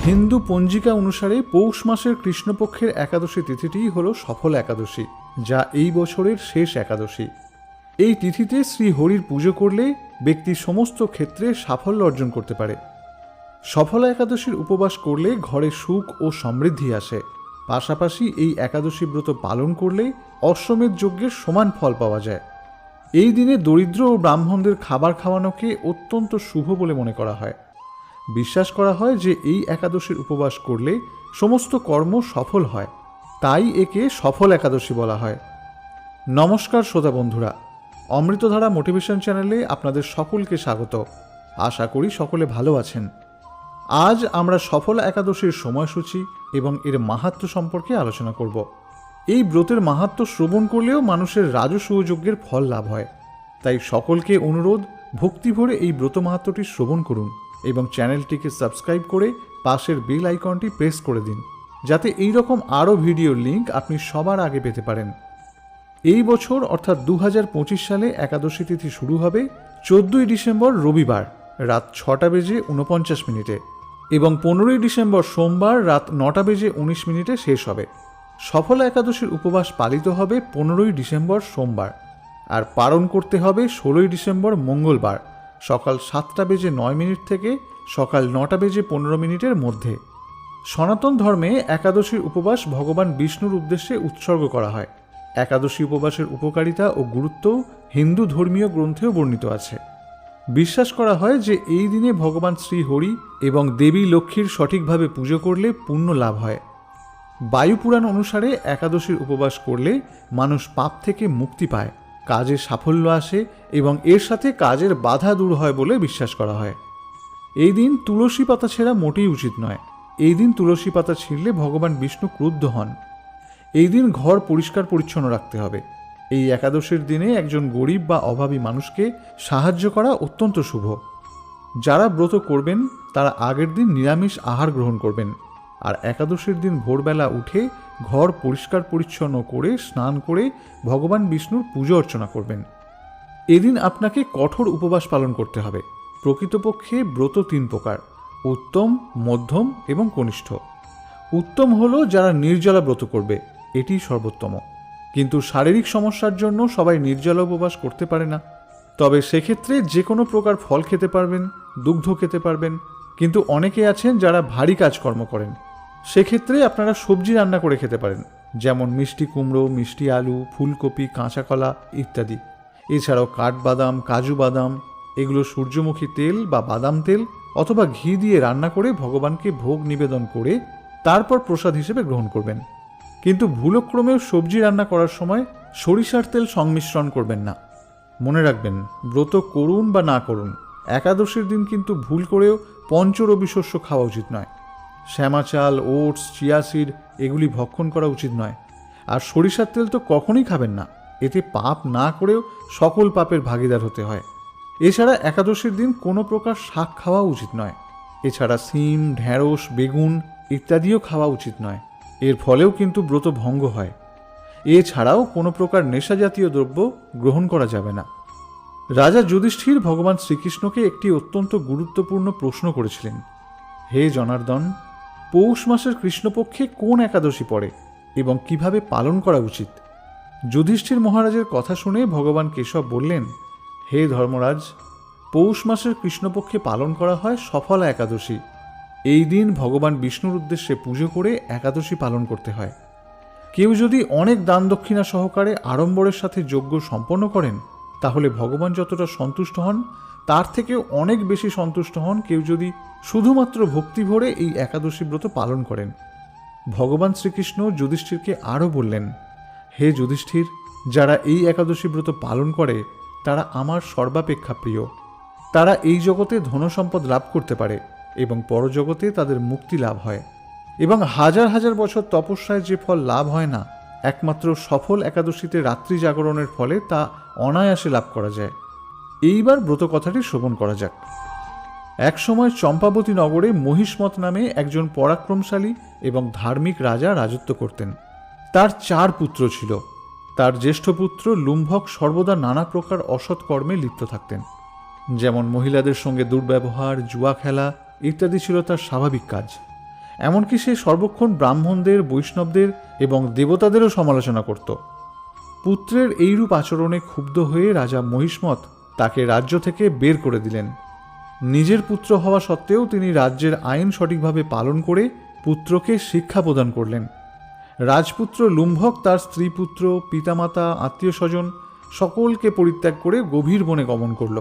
হিন্দু পঞ্জিকা অনুসারে পৌষ মাসের কৃষ্ণপক্ষের একাদশী তিথিটিই হল সফল একাদশী, যা এই বছরের শেষ একাদশী। এই তিথিতে শ্রী হরির পুজো করলে ব্যক্তি সমস্ত ক্ষেত্রে সাফল্য অর্জন করতে পারে। সফলা একাদশীর উপবাস করলে ঘরে সুখ ও সমৃদ্ধি আসে। পাশাপাশি এই একাদশী ব্রত পালন করলে অশ্বমেধ যজ্ঞের সমান ফল পাওয়া যায়। এই দিনে দরিদ্র ও ব্রাহ্মণদের খাবার খাওয়ানোকে অত্যন্ত শুভ বলে মনে করা হয়। বিশ্বাস করা হয় যে এই একাদশীর উপবাস করলে সমস্ত কর্ম সফল হয়, তাই একে সফল একাদশী বলা হয়। নমস্কার শ্রোতা বন্ধুরা, অমৃতধারা মোটিভেশন চ্যানেলে আপনাদের সকলকে স্বাগত। আশা করি সকলে ভালো আছেন। আজ আমরা সফল একাদশীর সময়সূচি এবং এর মাহাত্ম্য সম্পর্কে আলোচনা করব। এই ব্রতের মাহাত্ম্য শ্রবণ করলেও মানুষের রাজসূয় যজ্ঞের ফল লাভ হয়। তাই সকলকে অনুরোধ, ভক্তি ভরে এই ব্রত মাহাত্ম্যটি শ্রবণ করুন এবং চ্যানেলটিকে সাবস্ক্রাইব করে পাশের বেল আইকনটি প্রেস করে দিন, যাতে এই রকম আরও ভিডিওর লিঙ্ক আপনি সবার আগে পেতে পারেন। এই বছর অর্থাৎ 2025 সালে একাদশী তিথি শুরু হবে 14ই ডিসেম্বর রবিবার রাত 6:49 এবং 15ই ডিসেম্বর সোমবার রাত 9:19 শেষ হবে। সফলা একাদশীর উপবাস পালিত হবে 15ই ডিসেম্বর সোমবার, আর পালন করতে হবে 16ই ডিসেম্বর মঙ্গলবার সকাল 7:09 থেকে সকাল 9:15 মধ্যে। সনাতন ধর্মে একাদশীর উপবাস ভগবান বিষ্ণুর উদ্দেশ্যে উৎসর্গ করা হয়। একাদশী উপবাসের উপকারিতা ও গুরুত্ব হিন্দু ধর্মীয় গ্রন্থেও বর্ণিত আছে। বিশ্বাস করা হয় যে এই দিনে ভগবান শ্রী হরি এবং দেবী লক্ষ্মীর সঠিকভাবে পুজো করলে পুণ্য লাভ হয়। বায়ুপুরাণ অনুসারে একাদশীর উপবাস করলে মানুষ পাপ থেকে মুক্তি পায়, কাজে সাফল্য আসে এবং এর সাথে কাজের বাধা দূর হয় বলে বিশ্বাস করা হয়। এই দিন তুলসী পাতা ছেঁড়া মোটেই উচিত নয়। এই দিন তুলসী পাতা ছিঁড়লে ভগবান বিষ্ণু ক্রুদ্ধ হন। এই দিন ঘর পরিষ্কার পরিচ্ছন্ন রাখতে হবে। এই একাদশীর দিনে একজন গরিব বা অভাবী মানুষকে সাহায্য করা অত্যন্ত শুভ। যারা ব্রত করবেন তারা আগের দিন নিরামিষ আহার গ্রহণ করবেন, আর একাদশীর দিন ভোরবেলা উঠে ঘর পরিষ্কার পরিচ্ছন্ন করে স্নান করে ভগবান বিষ্ণুর পুজো অর্চনা করবেন। এদিন আপনাকে কঠোর উপবাস পালন করতে হবে। প্রকৃতপক্ষে ব্রত 3 প্রকার: উত্তম, মধ্যম এবং কনিষ্ঠ। উত্তম হলো যারা নির্জলা ব্রত করবে, এটি সর্বোত্তম। কিন্তু শারীরিক সমস্যার জন্য সবাই নির্জলা উপবাস করতে পারে না। তবে সেক্ষেত্রে যে কোনো প্রকার ফল খেতে পারবেন, দুগ্ধ খেতে পারবেন। কিন্তু অনেকে আছেন যারা ভারী কাজকর্ম করেন, সেক্ষেত্রে আপনারা সবজি রান্না করে খেতে পারেন, যেমন মিষ্টি কুমড়ো, মিষ্টি আলু, ফুলকপি, কাঁচা কলা ইত্যাদি। এছাড়াও কাঠবাদাম, কাজু বাদাম এগুলো সূর্যমুখী তেল বা বাদাম তেল অথবা ঘি দিয়ে রান্না করে ভগবানকে ভোগ নিবেদন করে তারপর প্রসাদ হিসেবে গ্রহণ করবেন। কিন্তু ভুলক্রমেও সবজি রান্না করার সময় সরিষার তেল সংমিশ্রণ করবেন না। মনে রাখবেন, ব্রত করুন বা না করুন, একাদশীর দিন কিন্তু ভুল করেও পঞ্চরবি শস্য খাওয়া উচিত নয়। শ্যামা চাল, ওটস, চিয়া সিড এগুলি ভক্ষণ করা উচিত নয়। আর সরিষার তেল তো কখনোই খাবেন না, এতে পাপ না করেও সকল পাপের ভাগিদার হতে হয়। এছাড়া একাদশীর দিন কোনো প্রকার শাক খাওয়া উচিত নয়। এছাড়া সিম, ঢেঁড়স, বেগুন ইত্যাদিও খাওয়া উচিত নয়, এর ফলেও কিন্তু ব্রত ভঙ্গ হয়। এছাড়াও কোনো প্রকার নেশা জাতীয় দ্রব্য গ্রহণ করা যাবে না। রাজা যুধিষ্ঠির ভগবান শ্রীকৃষ্ণকে একটি অত্যন্ত গুরুত্বপূর্ণ প্রশ্ন করেছিলেন: হে জনার্দন, পৌষ মাসের কৃষ্ণপক্ষে কোন একাদশী পড়ে এবং কিভাবে পালন করা উচিত? যুধিষ্ঠির মহারাজের কথা শুনে ভগবান কেশব বললেন, হে ধর্মরাজ, পৌষ মাসের কৃষ্ণপক্ষে পালন করা হয় সফলা একাদশী। এই দিন ভগবান বিষ্ণুর উদ্দেশ্যে পুজো করে একাদশী পালন করতে হয়। কেউ যদি অনেক দান দক্ষিণা সহকারে আড়ম্বরের সাথে যজ্ঞ সম্পন্ন করেন, তাহলে ভগবান যতটা সন্তুষ্ট হন তার থেকেও অনেক বেশি সন্তুষ্ট হন কেউ যদি শুধুমাত্র ভক্তি ভরে এই একাদশী ব্রত পালন করেন। ভগবান শ্রীকৃষ্ণ যুধিষ্ঠিরকে আরও বললেন, হে যুধিষ্ঠির, যারা এই একাদশী ব্রত পালন করে তারা আমার সর্বাপেক্ষা প্রিয়। তারা এই জগতে ধনসম্পদ লাভ করতে পারে এবং পরজগতে তাদের মুক্তি লাভ হয়, এবং হাজার হাজার বছর তপস্যায় যে ফল লাভ হয় না, একমাত্র সফল একাদশীতে রাত্রি জাগরণের ফলে তা অনায়াসে লাভ করা যায়। এইবার ব্রত কথাটি শ্রবণ করা যাক। একসময় চম্পাবতী নগরে মহিষ্মত নামে একজন পরাক্রমশালী এবং ধার্মিক রাজা রাজত্ব করতেন। তার 4 পুত্র ছিল। তার জ্যেষ্ঠ পুত্র লুম্ভক সর্বদা নানা প্রকার অসৎ কর্মে লিপ্ত থাকতেন, যেমন মহিলাদের সঙ্গে দুর্ব্যবহার, জুয়া খেলা ইত্যাদি ছিল তার স্বাভাবিক কাজ। এমনকি সে সর্বক্ষণ ব্রাহ্মণদের, বৈষ্ণবদের এবং দেবতাদেরও সমালোচনা করত। পুত্রের এইরূপ আচরণে ক্ষুব্ধ হয়ে রাজা মহিষ্মত তাকে রাজ্য থেকে বের করে দিলেন। নিজের পুত্র হওয়া সত্ত্বেও তিনি রাজ্যের আইন সঠিকভাবে পালন করে পুত্রকে শিক্ষা প্রদান করলেন। রাজপুত্র লুম্ভক তার স্ত্রী, পুত্র, পিতামাতা, আত্মীয় স্বজন সকলকে পরিত্যাগ করে গভীর বনে গমন করল।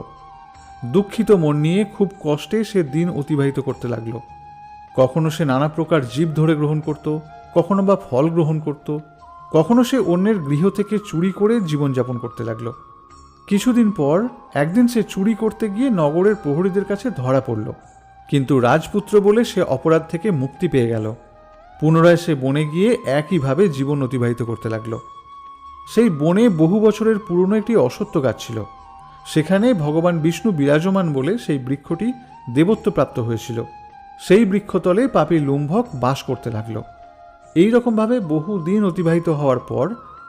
দুঃখিত মন নিয়ে খুব কষ্টে সে দিন অতিবাহিত করতে লাগল। কখনো সে নানা প্রকার জীব ধরে গ্রহণ করত, কখনো বা ফল গ্রহণ করত, কখনো সে অন্যের গৃহ থেকে চুরি করে জীবনযাপন করতে লাগল। কিছুদিন পর একদিন সে চুরি করতে গিয়ে নগরের প্রহরীদের কাছে ধরা পড়ল, কিন্তু রাজপুত্র বলে সে অপরাধ থেকে মুক্তি পেয়ে গেল। পুনরায় সে বনে গিয়ে একইভাবে জীবন অতিবাহিত করতে লাগল। সেই বনে বহু বছরের পুরনো একটি অশ্বত্থ গাছ ছিল। সেখানে ভগবান বিষ্ণু বিরাজমান বলে সেই বৃক্ষটি দেবত্ব প্রাপ্ত হয়েছিল। সেই বৃক্ষতলে পাপী লুম্ভক বাস করতে লাগল। এই রকমভাবে বহু দিন অতিবাহিত হওয়ার পর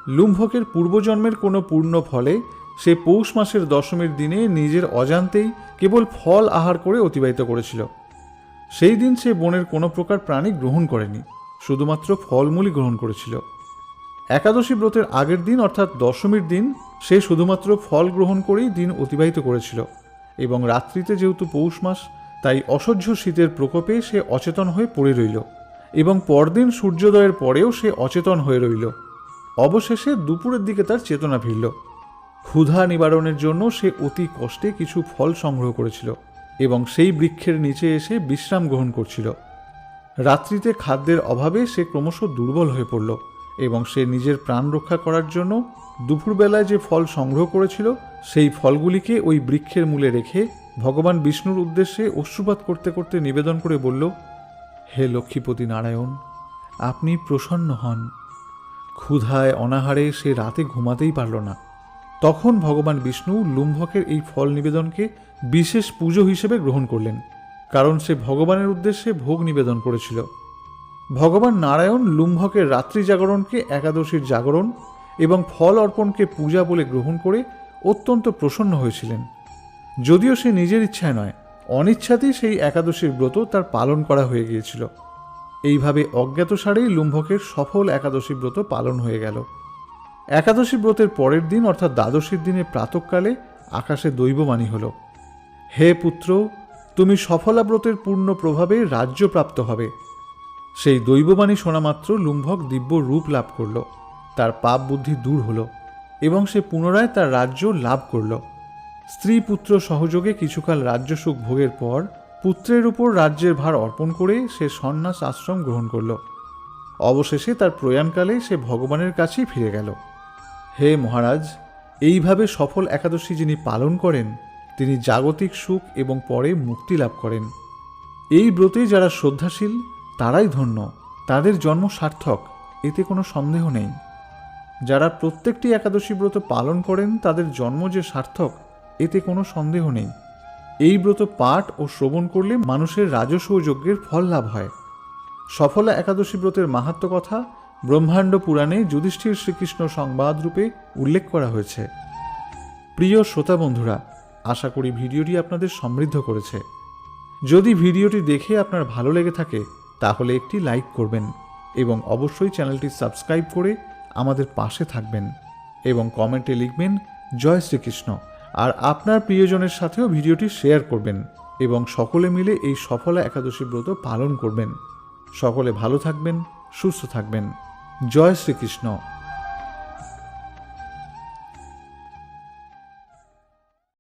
লুম্ভকের পূর্বজন্মের কোনো পূর্ণ ফলে সে পৌষ মাসের দশমীর দিনে নিজের অজান্তেই কেবল ফল আহার করে অতিবাহিত করেছিল। সেই দিন সে বনের কোনো প্রকার প্রাণী গ্রহণ করেনি, শুধুমাত্র ফলমূলই গ্রহণ করেছিল। একাদশী ব্রতের আগের দিন অর্থাৎ দশমীর দিন সে শুধুমাত্র ফল গ্রহণ করেই দিন অতিবাহিত করেছিল, এবং রাত্রিতে যেহেতু পৌষ মাস তাই অসহ্য শীতের প্রকোপে সে অচেতন হয়ে পড়ে রইল, এবং পরদিন সূর্যোদয়ের পরেও সে অচেতন হয়ে রইল। অবশেষে দুপুরের দিকে তার চেতনা ফিরল। ক্ষুধা নিবারণের জন্য সে অতি কষ্টে কিছু ফল সংগ্রহ করেছিল এবং সেই বৃক্ষের নিচে এসে বিশ্রাম গ্রহণ করছিল। রাত্রিতে খাদ্যের অভাবে সে ক্রমশ দুর্বল হয়ে পড়ল এবং সে নিজের প্রাণ রক্ষা করার জন্য দুপুরবেলায় যে ফল সংগ্রহ করেছিল সেই ফলগুলিকে ওই বৃক্ষের মূলে রেখে ভগবান বিষ্ণুর উদ্দেশ্যে অশ্রুপাত করতে করতে নিবেদন করে বলল, হে লক্ষ্মীপতি নারায়ণ, আপনি প্রসন্ন হন। ক্ষুধায় অনাহারে সে রাতে ঘুমাতেই পারল না। তখন ভগবান বিষ্ণু লুম্ভকের এই ফল নিবেদনকে বিশেষ পুজো হিসেবে গ্রহণ করলেন, কারণ সে ভগবানের উদ্দেশ্যে ভোগ নিবেদন করেছিল। ভগবান নারায়ণ লুম্ভকের রাত্রি জাগরণকে একাদশীর জাগরণ এবং ফল অর্পণকে পূজা বলে গ্রহণ করে অত্যন্ত প্রসন্ন হয়েছিলেন। যদিও সে নিজের ইচ্ছায় নয়, অনিচ্ছাতেই সেই একাদশীর ব্রত তার পালন করা হয়ে গিয়েছিল। এইভাবে অজ্ঞাতসারেই লুম্ভকের সফল একাদশী ব্রত পালন হয়ে গেল। একাদশী ব্রতের পরের দিন অর্থাৎ দ্বাদশীর দিনে প্রাতঃকালে আকাশে দৈববাণী হল, হে পুত্র, তুমি সফলা ব্রতের পূর্ণ প্রভাবে রাজ্য প্রাপ্ত হবে। সেই দৈববাণী শোনা মাত্র লুম্ভক দিব্য রূপ লাভ করল, তার পাপ বুদ্ধি দূর হল এবং সে পুনরায় তার রাজ্য লাভ করল। স্ত্রী পুত্র সহযোগে কিছুকাল রাজ্য সুখ ভোগের পর পুত্রের উপর রাজ্যের ভার অর্পণ করে সে সন্ন্যাস আশ্রম গ্রহণ করল। অবশেষে তার প্রয়াণকালে সে ভগবানের কাছেই ফিরে গেল। হে মহারাজ, এইভাবে সফল একাদশী যিনি পালন করেন তিনি জাগতিক সুখ এবং পরে মুক্তি লাভ করেন। এই ব্রতে যারা শ্রদ্ধাশীল তারাই ধন্য, তাদের জন্ম সার্থক, এতে কোনো সন্দেহ নেই। যারা প্রত্যেকটি একাদশী ব্রত পালন করেন তাদের জন্ম যে সার্থক, এতে কোনো সন্দেহ নেই। এই ব্রত পাঠ ও শ্রবণ করলে মানুষের রাজস্ব যজ্ঞের ফল লাভ হয়। সফলা একাদশী ব্রতের মাহাত্ম্য কথা ব্রহ্মাণ্ড পুরাণে যুধিষ্ঠির শ্রীকৃষ্ণ সংবাদ রূপে উল্লেখ করা হয়েছে। প্রিয় শ্রোতা বন্ধুরা, আশা করি ভিডিওটি আপনাদের সমৃদ্ধ করেছে। যদি ভিডিওটি দেখে আপনার ভালো লেগে থাকে তাহলে একটি লাইক করবেন এবং অবশ্যই চ্যানেলটি সাবস্ক্রাইব করে আমাদের পাশে থাকবেন এবং কমেন্টে লিখবেন জয় শ্রীকৃষ্ণ। আর আপনার প্রিয়জনের সাথেও ভিডিওটি শেয়ার করবেন এবং সকলে মিলে এই সফলা একাদশী ব্রত পালন করবেন। সকলে ভালো থাকবেন, সুস্থ থাকবেন। জয় শ্রীকৃষ্ণ।